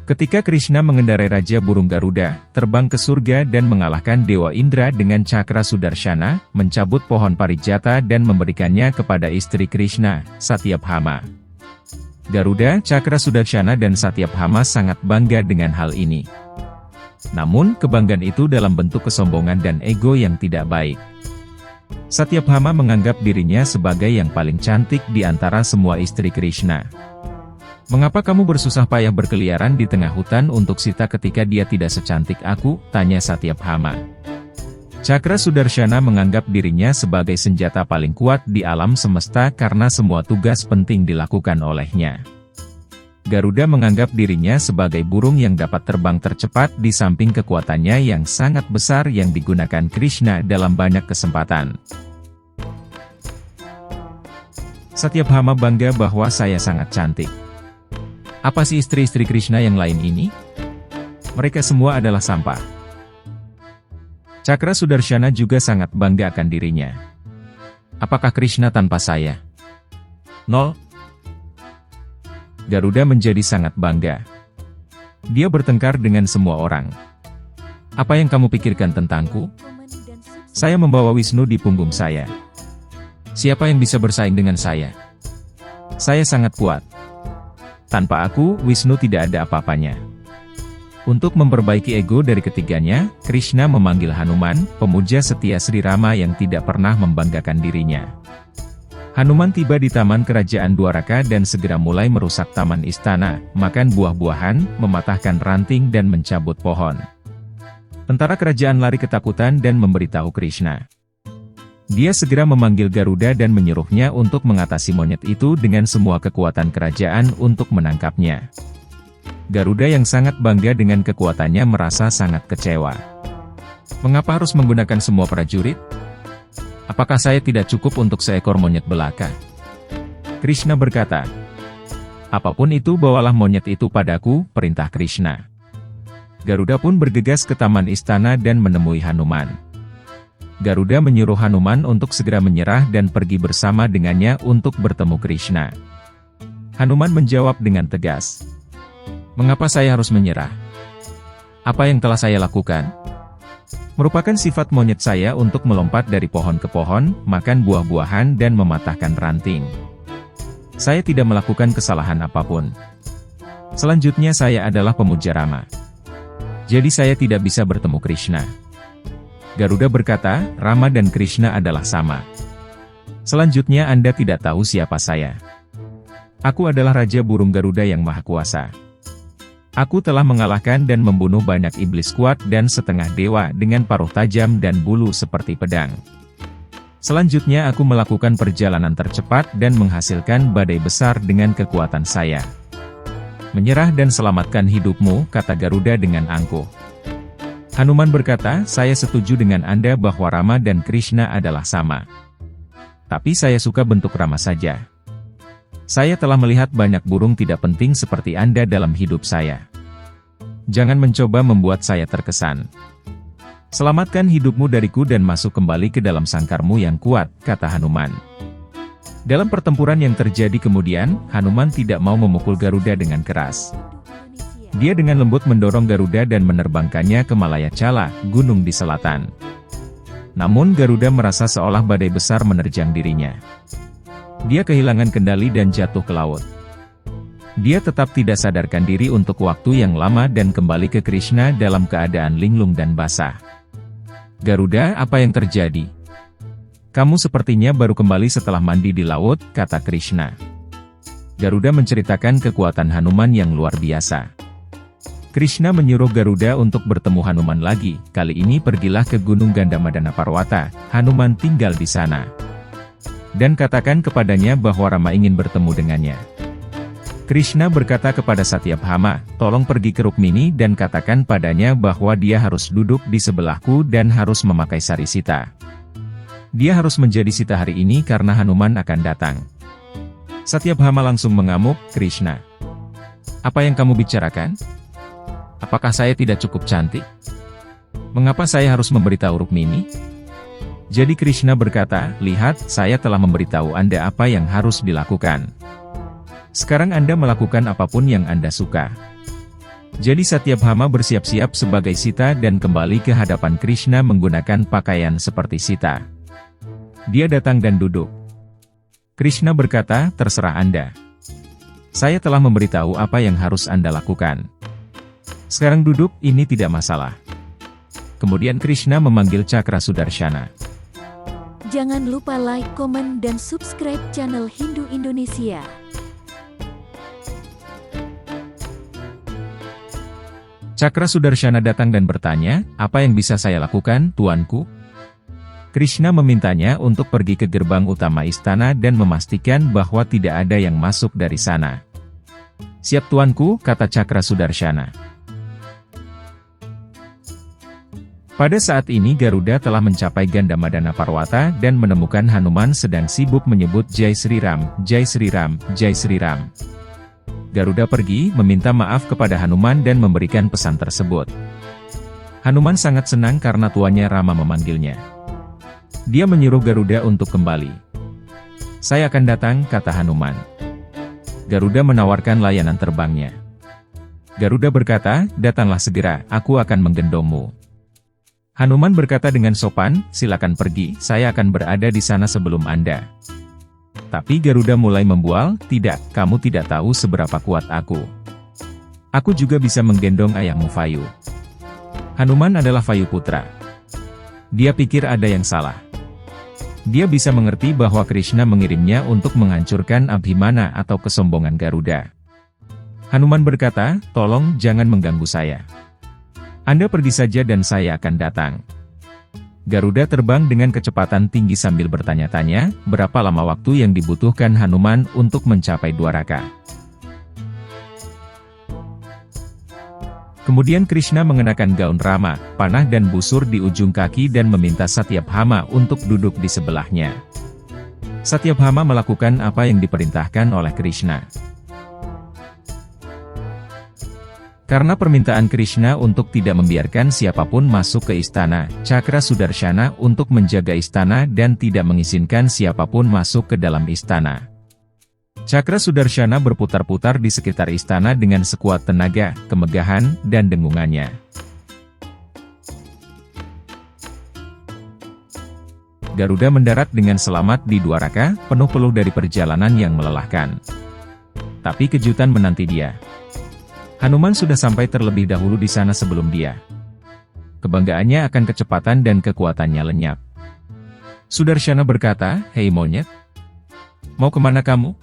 Ketika Krishna mengendarai Raja Burung Garuda, terbang ke surga dan mengalahkan Dewa Indra dengan cakra Sudarshana, mencabut pohon Parijata dan memberikannya kepada istri Krishna, Satyabhama. Garuda, cakra Sudarshana dan Satyabhama sangat bangga dengan hal ini. Namun, kebanggaan itu dalam bentuk kesombongan dan ego yang tidak baik. Satyabhama menganggap dirinya sebagai yang paling cantik di antara semua istri Krishna. "Mengapa kamu bersusah payah berkeliaran di tengah hutan untuk Sita ketika dia tidak secantik aku?" tanya Satyabhama. Cakra Sudarshana menganggap dirinya sebagai senjata paling kuat di alam semesta karena semua tugas penting dilakukan olehnya. Garuda menganggap dirinya sebagai burung yang dapat terbang tercepat di samping kekuatannya yang sangat besar yang digunakan Krishna dalam banyak kesempatan. Satyabhama bangga bahwa saya sangat cantik. Apa sih istri-istri Krishna yang lain ini? Mereka semua adalah sampah. Cakra Sudarshana juga sangat bangga akan dirinya. Apakah Krishna tanpa saya? Nol. Garuda menjadi sangat bangga. Dia bertengkar dengan semua orang. Apa yang kamu pikirkan tentangku? Saya membawa Wisnu di punggung saya. Siapa yang bisa bersaing dengan saya? Saya sangat kuat. Tanpa aku, Wisnu tidak ada apa-apanya. Untuk memperbaiki ego dari ketiganya, Krishna memanggil Hanuman, pemuja setia Sri Rama yang tidak pernah membanggakan dirinya. Hanuman tiba di taman kerajaan Dwaraka dan segera mulai merusak taman istana, makan buah-buahan, mematahkan ranting dan mencabut pohon. Tentara kerajaan lari ketakutan dan memberitahu Krishna. Dia segera memanggil Garuda dan menyuruhnya untuk mengatasi monyet itu dengan semua kekuatan kerajaan untuk menangkapnya. Garuda yang sangat bangga dengan kekuatannya merasa sangat kecewa. Mengapa harus menggunakan semua prajurit? Apakah saya tidak cukup untuk seekor monyet belaka? Krishna berkata, "Apapun itu bawalah monyet itu padaku," perintah Krishna. Garuda pun bergegas ke taman istana dan menemui Hanuman. Garuda menyuruh Hanuman untuk segera menyerah dan pergi bersama dengannya untuk bertemu Krishna. Hanuman menjawab dengan tegas, "Mengapa saya harus menyerah? Apa yang telah saya lakukan? Merupakan sifat monyet saya untuk melompat dari pohon ke pohon, makan buah-buahan dan mematahkan ranting. Saya tidak melakukan kesalahan apapun. Selanjutnya saya adalah pemuja Rama. Jadi saya tidak bisa bertemu Krishna." Garuda berkata, "Rama dan Krishna adalah sama. Selanjutnya Anda tidak tahu siapa saya. Aku adalah Raja Burung Garuda yang Maha Kuasa. Aku telah mengalahkan dan membunuh banyak iblis kuat dan setengah dewa dengan paruh tajam dan bulu seperti pedang. Selanjutnya aku melakukan perjalanan tercepat dan menghasilkan badai besar dengan kekuatan saya. Menyerah dan selamatkan hidupmu," kata Garuda dengan angkuh. Hanuman berkata, "Saya setuju dengan Anda bahwa Rama dan Krishna adalah sama. Tapi saya suka bentuk Rama saja. Saya telah melihat banyak burung tidak penting seperti Anda dalam hidup saya. Jangan mencoba membuat saya terkesan. Selamatkan hidupmu dariku dan masuk kembali ke dalam sangkarmu yang kuat," kata Hanuman. Dalam pertempuran yang terjadi kemudian, Hanuman tidak mau memukul Garuda dengan keras. Dia dengan lembut mendorong Garuda dan menerbangkannya ke Malayachala, gunung di selatan. Namun Garuda merasa seolah badai besar menerjang dirinya. Dia kehilangan kendali dan jatuh ke laut. Dia tetap tidak sadarkan diri untuk waktu yang lama dan kembali ke Krishna dalam keadaan linglung dan basah. "Garuda, apa yang terjadi? Kamu sepertinya baru kembali setelah mandi di laut," kata Krishna. Garuda menceritakan kekuatan Hanuman yang luar biasa. Krishna menyuruh Garuda untuk bertemu Hanuman lagi, kali ini pergilah ke Gunung Gandamadana Parwata, Hanuman tinggal di sana. Dan katakan kepadanya bahwa Rama ingin bertemu dengannya. Krishna berkata kepada Satyabhama, "Tolong pergi ke Rukmini dan katakan padanya bahwa dia harus duduk di sebelahku dan harus memakai sari Sita. Dia harus menjadi Sita hari ini karena Hanuman akan datang." Satyabhama langsung mengamuk, "Krishna, apa yang kamu bicarakan? Apakah saya tidak cukup cantik? Mengapa saya harus memberitahu Rukmini?" Jadi Krishna berkata, "Lihat, saya telah memberitahu Anda apa yang harus dilakukan. Sekarang Anda melakukan apapun yang Anda suka." Jadi Satyabhama bersiap-siap sebagai Sita dan kembali ke hadapan Krishna menggunakan pakaian seperti Sita. Dia datang dan duduk. Krishna berkata, terserah Anda. Saya telah memberitahu apa yang harus Anda lakukan. Sekarang duduk, ini tidak masalah. Kemudian Krishna memanggil Cakra Sudarshana. Jangan lupa like, komen, dan subscribe channel Hindu Indonesia. Cakra Sudarshana datang dan bertanya, apa yang bisa saya lakukan, tuanku? Krishna memintanya untuk pergi ke gerbang utama istana dan memastikan bahwa tidak ada yang masuk dari sana. Siap tuanku, kata Cakra Sudarshana. Pada saat ini Garuda telah mencapai Gandamadana Parwata dan menemukan Hanuman sedang sibuk menyebut Jai Sri Ram, Jai Sri Ram, Jai Sri Ram. Garuda pergi, meminta maaf kepada Hanuman dan memberikan pesan tersebut. Hanuman sangat senang karena tuannya Rama memanggilnya. Dia menyuruh Garuda untuk kembali. Saya akan datang, kata Hanuman. Garuda menawarkan layanan terbangnya. Garuda berkata, datanglah segera, aku akan menggendongmu. Hanuman berkata dengan sopan, silakan pergi, saya akan berada di sana sebelum Anda. Tapi Garuda mulai membual, tidak, kamu tidak tahu seberapa kuat aku. Aku juga bisa menggendong ayahmu Vayu. Hanuman adalah Vayu Putra. Dia pikir ada yang salah. Dia bisa mengerti bahwa Krishna mengirimnya untuk menghancurkan Abhimana atau kesombongan Garuda. Hanuman berkata, tolong jangan mengganggu saya. Anda pergi saja dan saya akan datang. Garuda terbang dengan kecepatan tinggi sambil bertanya-tanya, berapa lama waktu yang dibutuhkan Hanuman untuk mencapai Dwaraka. Kemudian Krishna mengenakan gaun Rama, panah dan busur di ujung kaki dan meminta Satyabhama untuk duduk di sebelahnya. Satyabhama melakukan apa yang diperintahkan oleh Krishna. Karena permintaan Krishna untuk tidak membiarkan siapapun masuk ke istana, Cakra Sudarshana untuk menjaga istana dan tidak mengizinkan siapapun masuk ke dalam istana. Cakra Sudarshana berputar-putar di sekitar istana dengan sekuat tenaga, kemegahan, dan dengungannya. Garuda mendarat dengan selamat di Dwaraka, penuh-peluh dari perjalanan yang melelahkan. Tapi kejutan menanti dia. Hanuman sudah sampai terlebih dahulu di sana sebelum dia. Kebanggaannya akan kecepatan dan kekuatannya lenyap. Sudarshana berkata, hei monyet, mau kemana kamu?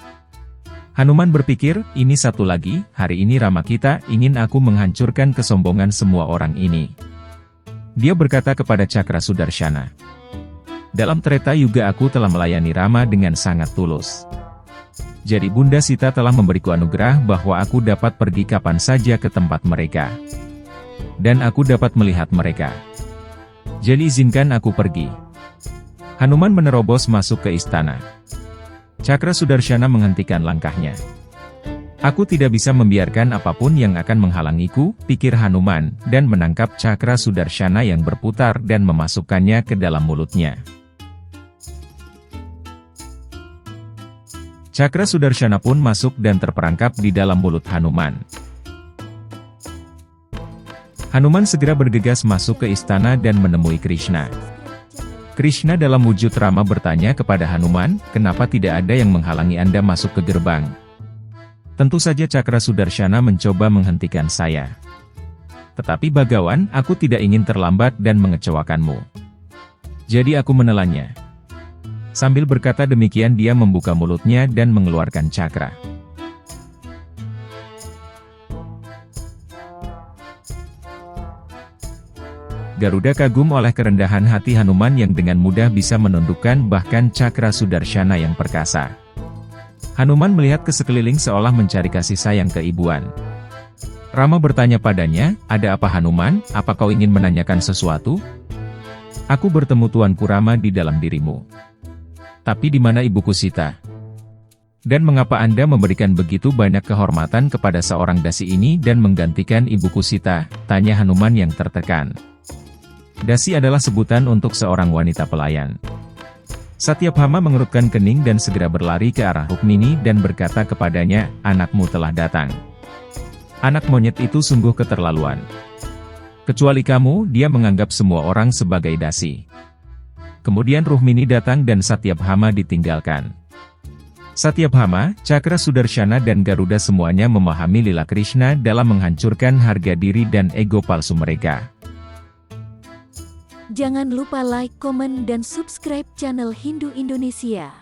Hanuman berpikir, ini satu lagi, hari ini Rama kita ingin aku menghancurkan kesombongan semua orang ini. Dia berkata kepada Cakra Sudarshana. Dalam Treta Yuga aku telah melayani Rama dengan sangat tulus. Jadi Bunda Sita telah memberiku anugerah bahwa aku dapat pergi kapan saja ke tempat mereka. Dan aku dapat melihat mereka. Jadi izinkan aku pergi. Hanuman menerobos masuk ke istana. Cakra Sudarshana menghentikan langkahnya. Aku tidak bisa membiarkan apapun yang akan menghalangiku, pikir Hanuman, dan menangkap Cakra Sudarshana yang berputar dan memasukkannya ke dalam mulutnya. Cakra Sudarshana pun masuk dan terperangkap di dalam mulut Hanuman. Hanuman segera bergegas masuk ke istana dan menemui Krishna. Krishna dalam wujud Rama bertanya kepada Hanuman, kenapa tidak ada yang menghalangi Anda masuk ke gerbang? Tentu saja Cakra Sudarshana mencoba menghentikan saya. Tetapi Bagawan, aku tidak ingin terlambat dan mengecewakanmu. Jadi aku menelannya. Sambil berkata demikian dia membuka mulutnya dan mengeluarkan cakra. Garuda kagum oleh kerendahan hati Hanuman yang dengan mudah bisa menundukkan bahkan Cakra Sudarshana yang perkasa. Hanuman melihat ke sekeliling seolah mencari kasih sayang keibuan. Rama bertanya padanya, ada apa Hanuman, apa kau ingin menanyakan sesuatu? Aku bertemu Tuanku Rama di dalam dirimu. Tapi di mana ibuku Sita? Dan mengapa Anda memberikan begitu banyak kehormatan kepada seorang dasi ini dan menggantikan ibuku Sita? Tanya Hanuman yang tertekan. Dasi adalah sebutan untuk seorang wanita pelayan. Satyabhama mengerutkan kening dan segera berlari ke arah Rukmini dan berkata kepadanya, anakmu telah datang. Anak monyet itu sungguh keterlaluan. Kecuali kamu, dia menganggap semua orang sebagai dasi. Kemudian Ruhmini datang dan Satyabhama ditinggalkan. Satyabhama, Cakra Sudarshana dan Garuda semuanya memahami lila Krishna dalam menghancurkan harga diri dan ego palsu mereka. Jangan lupa like, komen, dan subscribe channel Hindu Indonesia.